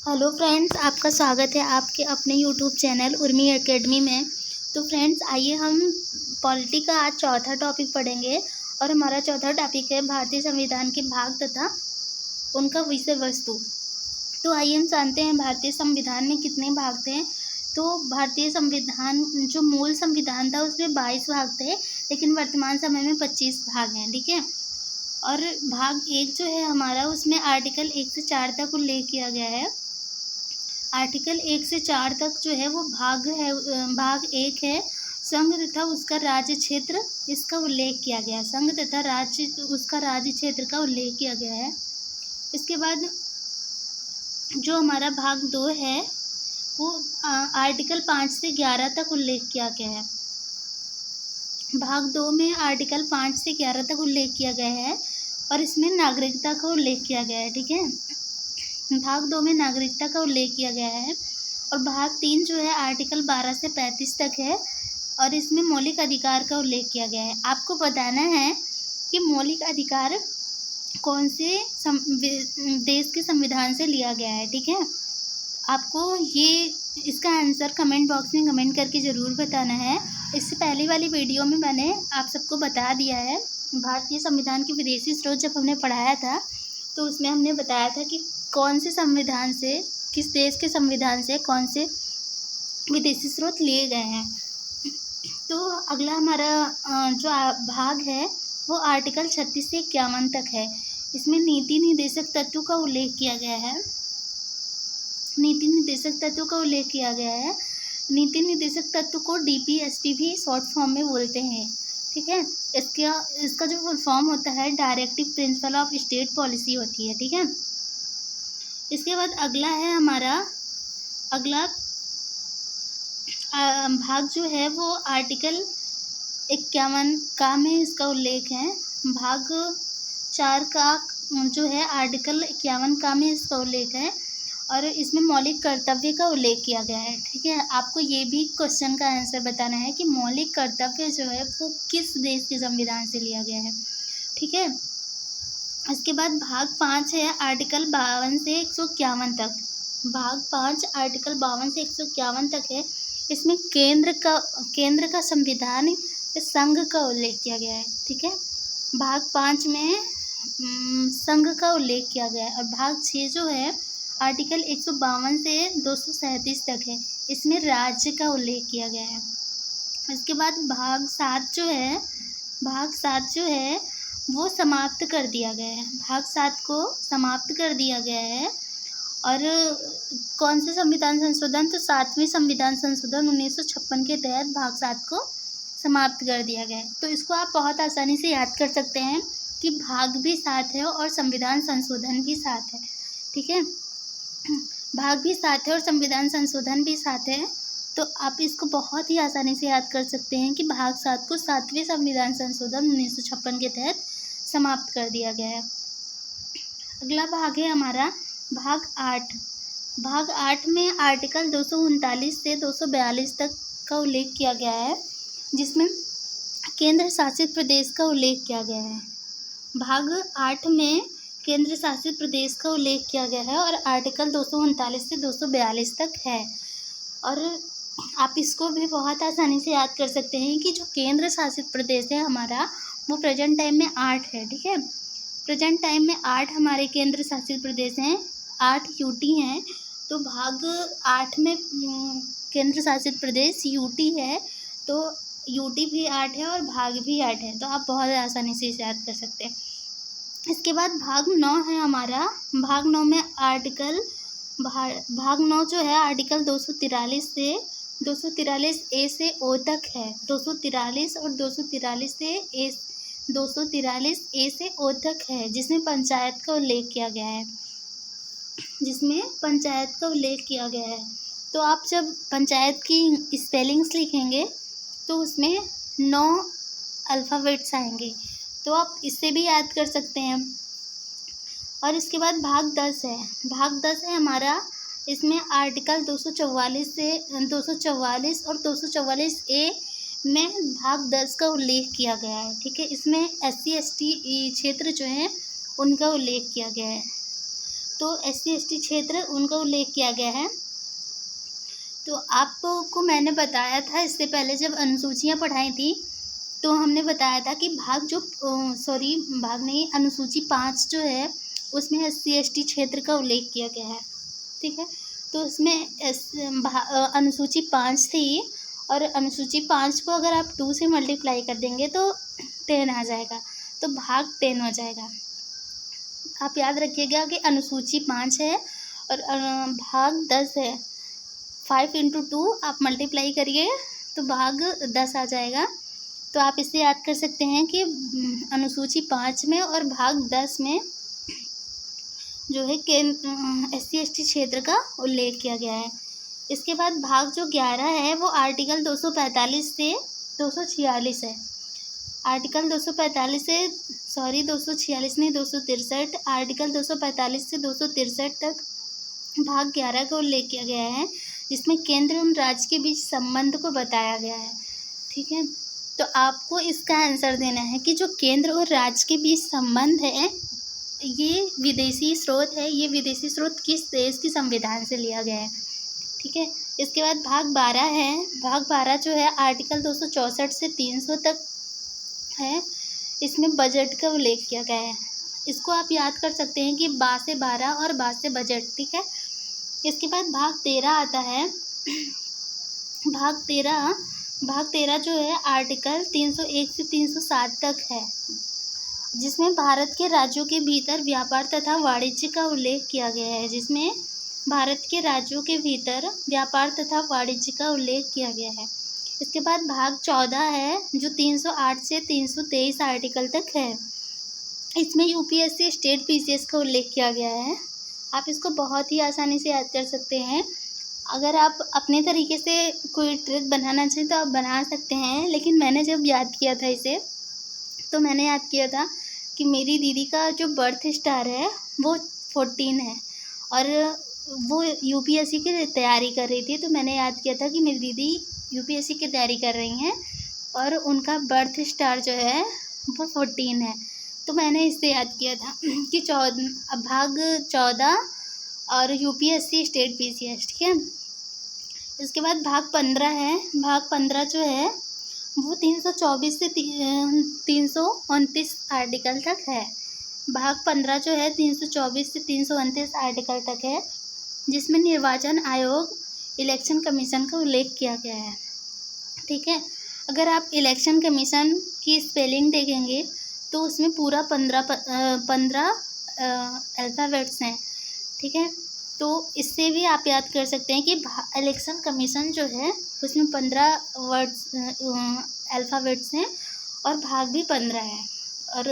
Hello friends, आपका स्वागत है आपके अपने यूट्यूब चैनल उर्मी एकेडमी में। तो फ्रेंड्स, आइए हम पॉलिटी का आज चौथा टॉपिक पढ़ेंगे और हमारा चौथा टॉपिक है भारतीय संविधान के भाग तथा उनका विषय वस्तु। तो आइए हम जानते हैं भारतीय संविधान में कितने भाग थे। तो भारतीय संविधान जो मूल संविधान था उसमें 22 भाग थे, लेकिन वर्तमान समय में 25 भाग हैं। ठीक है। और भाग 1 जो है हमारा, उसमें आर्टिकल 1 से 4 तक उल्लेख किया गया है। आर्टिकल 1 से 4 तक जो है वो भाग 1 है, संघ तथा उसका राज्य क्षेत्र, इसका उल्लेख किया गया है। संघ तथा राज्य उसका राज्य क्षेत्र का उल्लेख किया गया है। इसके बाद जो हमारा भाग 2 है वो आर्टिकल 5 से 11 तक उल्लेख किया गया है। भाग 2 में आर्टिकल 5 से 11 तक उल्लेख किया गया है और इसमें नागरिकता का उल्लेख किया गया है। ठीक है। भाग 2 में नागरिकता का उल्लेख किया गया है। और भाग 3 जो है आर्टिकल 12 से 35 तक है और इसमें मौलिक अधिकार का उल्लेख किया गया है। आपको बताना है कि मौलिक अधिकार कौन से देश के संविधान से लिया गया है। ठीक है। आपको ये इसका आंसर कमेंट बॉक्स में कमेंट करके ज़रूर बताना है। इससे पहले वाली वीडियो में मैंने आप सबको बता दिया है। भारतीय संविधान के विदेशी स्रोत जब हमने पढ़ाया था तो उसमें हमने बताया था कि कौन से संविधान से, किस देश के संविधान से कौन से विदेशी स्रोत लिए गए हैं। तो अगला हमारा जो भाग है वो आर्टिकल 36 से 51 तक है। इसमें नीति निर्देशक तत्व का उल्लेख किया गया है। नीति निर्देशक तत्व का उल्लेख किया गया है। नीति निर्देशक तत्व को DPSP भी शॉर्ट फॉर्म में बोलते हैं। ठीक है। इसका जो फुल फॉर्म होता है directive principle of state policy होती है। ठीक है। इसके बाद अगला है हमारा अगला भाग जो है वो आर्टिकल 51 का में इसका उल्लेख है। भाग 4 का जो है आर्टिकल 51 का में इसका उल्लेख है और इसमें मौलिक कर्तव्य का उल्लेख किया गया है। ठीक है। आपको ये भी क्वेश्चन का आंसर बताना है कि मौलिक कर्तव्य जो है वो किस देश के संविधान से लिया गया है। ठीक है। इसके बाद भाग 5 है आर्टिकल 52 से 151 तक। भाग 5 आर्टिकल 52 से 151 तक है। इसमें केंद्र का संविधान संघ का उल्लेख किया गया है। ठीक है। भाग 5 में संघ का उल्लेख किया गया है। और भाग 6 जो है आर्टिकल 152 से 237 तक है। इसमें राज्य का उल्लेख किया गया है। इसके बाद भाग 7 जो है वो समाप्त कर दिया गया है। भाग 7 को समाप्त कर दिया गया है। और कौन से संविधान संशोधन, तो 7वें संविधान संशोधन 1956 के तहत भाग 7 को समाप्त कर दिया गया है। तो इसको आप बहुत आसानी से याद कर सकते हैं कि भाग भी 7 है और संविधान संशोधन भी 7 है। ठीक है। भाग भी 7 है और संविधान संशोधन भी 7 है। तो आप इसको बहुत ही आसानी से याद कर सकते हैं कि भाग 7 को 7वें संविधान संशोधन 1956 के तहत समाप्त कर दिया गया है। अगला भाग है हमारा भाग 8। भाग 8 में आर्टिकल 239 से 242 तक का उल्लेख किया गया है, जिसमें केंद्र शासित प्रदेश का उल्लेख किया गया है। भाग 8 में केंद्र शासित प्रदेश का उल्लेख किया गया है और आर्टिकल 239 से 242 तक है। और आप इसको भी बहुत आसानी से याद कर सकते हैं कि जो केंद्र शासित प्रदेश है हमारा वो प्रेजेंट टाइम में 8 है। ठीक है। प्रेजेंट टाइम में 8 हमारे केंद्र शासित प्रदेश हैं, 8 यूटी हैं। तो भाग 8 में केंद्र शासित प्रदेश यूटी है, तो यूटी भी 8 है और भाग भी 8 है। तो आप बहुत आसानी से इसे याद कर सकते हैं। इसके बाद भाग 9 है हमारा। भाग 9 में भाग 9 जो है आर्टिकल 243 से 243 ए से ओ तक है। 243 और 243 ए से ओ तक है, जिसमें पंचायत का उल्लेख किया गया है। तो आप जब पंचायत की स्पेलिंग्स लिखेंगे तो उसमें 9 अल्फ़ाबेट्स आएंगे, तो आप इससे भी याद कर सकते हैं। और इसके बाद भाग 10 है। भाग 10 है हमारा। इसमें आर्टिकल 244 और 244 ए में भाग 10 का उल्लेख किया गया है। ठीक है। इसमें SC ST क्षेत्र जो है उनका उल्लेख किया गया है। तो SC/ST क्षेत्र उनका उल्लेख किया गया है। तो आपको मैंने बताया था इससे पहले जब अनुसूचियाँ पढ़ाई थी, तो हमने बताया था कि भाग नहीं, अनुसूची 5 जो है उसमें SC/ST क्षेत्र का उल्लेख किया गया है। ठीक है, तो उसमें अनुसूची 5 थी, और अनुसूची 5 को अगर आप 2 से मल्टीप्लाई कर देंगे तो 10 आ जाएगा, तो भाग 10 हो जाएगा। आप याद रखिएगा कि अनुसूची 5 है और भाग 10 है। 5 × 2 आप मल्टीप्लाई करिए तो भाग 10 आ जाएगा। तो आप इससे याद कर सकते हैं कि अनुसूची 5 में और भाग 10 में जो है SC/ST क्षेत्र का उल्लेख किया गया है। इसके बाद भाग जो 11 है वो आर्टिकल 245 से 246 है। आर्टिकल 245 से 246 नहीं 263, आर्टिकल 245 से 263 तक भाग 11 का उल्लेख किया गया है, जिसमें केंद्र एवं राज्य के बीच संबंध को बताया गया है। ठीक है, तो आपको इसका आंसर देना है कि जो केंद्र और राज्य के बीच संबंध है ये विदेशी स्रोत है, ये विदेशी स्रोत किस देश की संविधान से लिया गया है। ठीक है, इसके बाद भाग 12 है। भाग 12 जो है आर्टिकल 264 से 300 तक है, इसमें बजट का उल्लेख किया गया है। इसको आप याद कर सकते हैं कि बा से 12 और बा से बजट। ठीक है, इसके बाद भाग 13 आता है। भाग 13 जो है आर्टिकल 301 से 307 तक है, जिसमें भारत के राज्यों के भीतर व्यापार तथा वाणिज्य का उल्लेख किया गया है। जिसमें भारत के राज्यों के भीतर व्यापार तथा वाणिज्य का उल्लेख किया गया है। इसके बाद भाग 14 है जो 308 से 323 आर्टिकल तक है। इसमें UPSC स्टेट PCS का उल्लेख किया गया है। आप इसको बहुत ही आसानी से याद कर सकते हैं। अगर आप अपने तरीके से कोई ट्रिक बनाना चाहें तो आप बना सकते हैं, लेकिन मैंने जब याद किया था इसे तो मैंने याद किया था कि मेरी दीदी का जो बर्थ स्टार है वो 14 है और वो UPSC की तैयारी कर रही थी। तो मैंने याद किया था कि मेरी दीदी UPSC की तैयारी कर रही हैं और उनका बर्थ स्टार जो है वो 14 है। तो मैंने इससे याद किया था कि भाग 14 और UPSC स्टेट PCS। ठीक है, इसके बाद भाग 15 है। भाग 15 जो है वो 324 से 329 आर्टिकल तक है। भाग 15 जो है 324 से 329 आर्टिकल तक है, जिसमें निर्वाचन आयोग इलेक्शन कमीशन का उल्लेख किया गया है। ठीक है, अगर आप इलेक्शन कमीशन की स्पेलिंग देखेंगे तो उसमें पूरा 15 अल्फ़ाबेट्स हैं। ठीक है, तो इससे भी आप याद कर सकते हैं कि इलेक्शन कमीशन जो है उसमें 15 वर्ड्स अल्फ़ाबेट्स हैं और भाग भी 15 है। और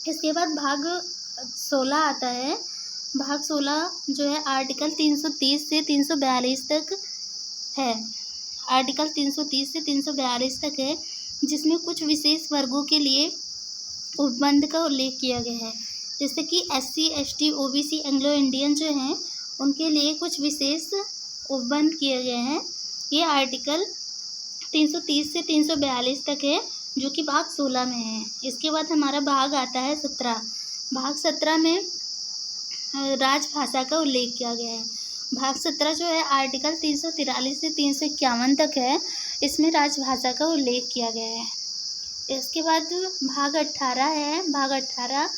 इसके बाद भाग 16 आता है। भाग 16 जो है आर्टिकल 330 से 342 तक है। आर्टिकल 330 से 342 तक है, जिसमें कुछ विशेष वर्गों के लिए उपबंध का उल्लेख किया गया है। जैसे कि SC ST OBC Anglo Indian जो हैं उनके लिए कुछ विशेष उपबंध किए गए हैं। ये आर्टिकल 330 से 342 तक है, जो कि भाग 16 में है। इसके बाद हमारा भाग आता है 17। भाग 17 में राजभाषा का उल्लेख किया गया है। भाग 17 जो है आर्टिकल 343 से 351 तक है, इसमें राजभाषा का उल्लेख किया गया है। इसके बाद भाग 18 है। भाग 18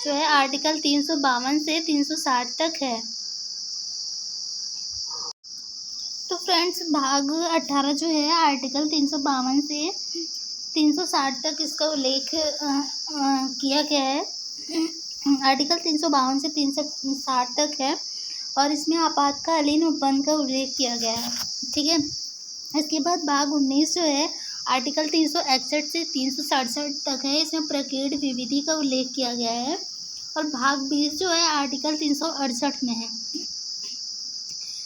जो है आर्टिकल 352 से 360 तक है। तो फ्रेंड्स भाग 18 जो है आर्टिकल 352 से 360 तक इसका उल्लेख किया गया है। आर्टिकल 352 से 360 तक है और इसमें आपातकालीन उपबंध का उल्लेख किया गया है। ठीक है, इसके बाद भाग 19 जो है आर्टिकल 361 से 367 तक है, इसमें प्रकीर्ण विविधि का उल्लेख किया गया है। और भाग 20 जो है आर्टिकल 368 में है,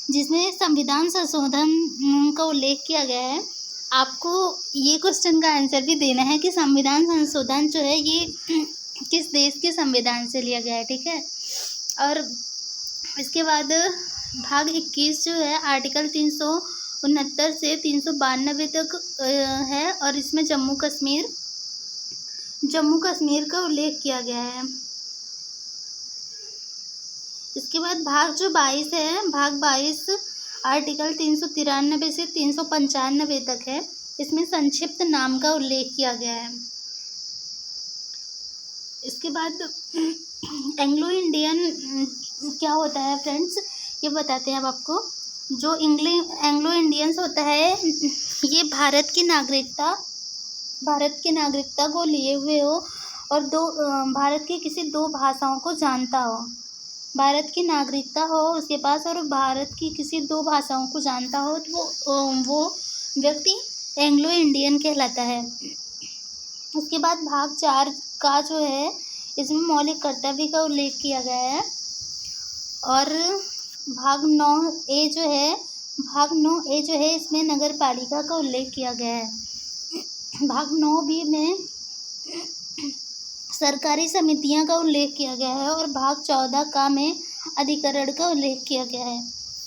जिसमें संविधान संशोधन का उल्लेख किया गया है। आपको ये क्वेश्चन का आंसर भी देना है कि संविधान संशोधन जो है ये किस देश के संविधान से लिया गया है। ठीक है, और इसके बाद भाग 21 जो है आर्टिकल 369 से 392 तक है और इसमें जम्मू कश्मीर का उल्लेख किया गया है। इसके बाद भाग जो 22 है, भाग 22 आर्टिकल 393 से 395 तक है। इसमें संक्षिप्त नाम का उल्लेख किया गया है। इसके बाद एंग्लो इंडियन क्या होता है फ्रेंड्स, ये बताते हैं अब आपको। जो एंग्लो इंडियंस होता है, ये भारत की नागरिकता को लिए हुए हो और भारत की किसी 2 भाषाओं को जानता हो। भारत की नागरिकता हो उसके पास और भारत की किसी 2 भाषाओं को जानता हो तो वो व्यक्ति एंग्लो इंडियन कहलाता है। उसके बाद भाग 4 का जो है, इसमें मौलिक कर्तव्य का उल्लेख किया गया है। और भाग 9A जो है इसमें नगर पालिका का उल्लेख किया गया है। भाग 9B में सरकारी समितियां का उल्लेख किया गया है और भाग 14 में अधिकरण का उल्लेख किया गया है।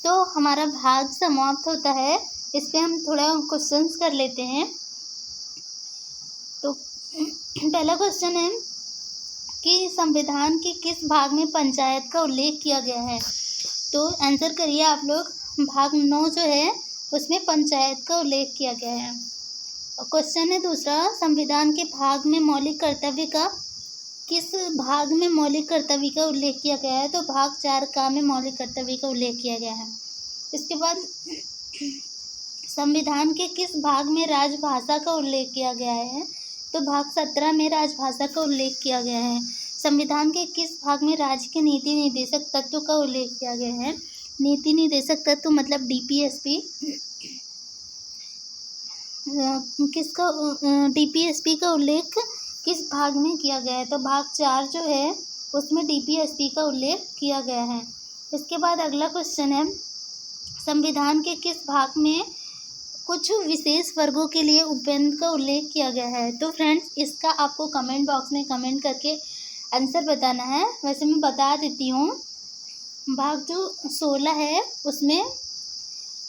तो हमारा भाग समाप्त होता है। इस पे हम थोड़ा क्वेश्चंस कर लेते हैं। तो पहला क्वेश्चन है कि संविधान के किस भाग में पंचायत का उल्लेख किया गया है। तो आंसर करिए आप लोग। भाग 9 जो है उसमें पंचायत का उल्लेख किया गया है। क्वेश्चन है दूसरा, संविधान के भाग में मौलिक कर्तव्य का किस भाग में मौलिक कर्तव्य का उल्लेख किया गया है। तो भाग 4 में मौलिक कर्तव्य का उल्लेख किया गया है। इसके बाद संविधान के किस भाग में राजभाषा का उल्लेख किया गया है। तो भाग 17 में राजभाषा का उल्लेख किया गया है। संविधान के किस भाग में राज्य के नीति निर्देशक तत्व का उल्लेख किया गया है। नीति निर्देशक तत्व मतलब DPSP DPSP का उल्लेख किस भाग में किया गया है। तो भाग 4 जो है उसमें DPSP का उल्लेख किया गया है। इसके बाद अगला क्वेश्चन है, संविधान के किस भाग में कुछ विशेष वर्गों के लिए उपबंध का उल्लेख किया गया है। तो फ्रेंड्स इसका आपको कमेंट बॉक्स में कमेंट करके आंसर बताना है। वैसे मैं बता देती हूँ, भाग जो 16 है उसमें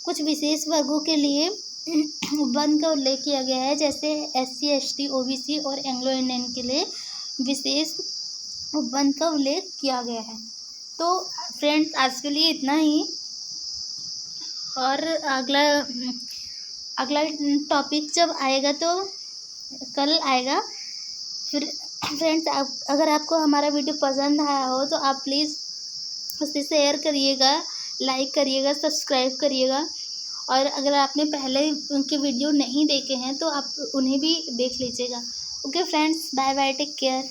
कुछ विशेष वर्गों के लिए उपबंध का उल्लेख किया गया है, जैसे SC ST OBC और एंग्लो इंडियन के लिए विशेष उपबंध का उल्लेख किया गया है। तो फ्रेंड्स आज के लिए इतना ही, और अगला टॉपिक जब आएगा तो कल आएगा। फिर फ्रेंड्स अगर आपको हमारा वीडियो पसंद आया हो तो आप प्लीज़ उसे शेयर करिएगा, लाइक करिएगा, सब्सक्राइब करिएगा। और अगर आपने पहले उनके वीडियो नहीं देखे हैं तो आप उन्हें भी देख लीजिएगा। Okay friends, bye bye, take care.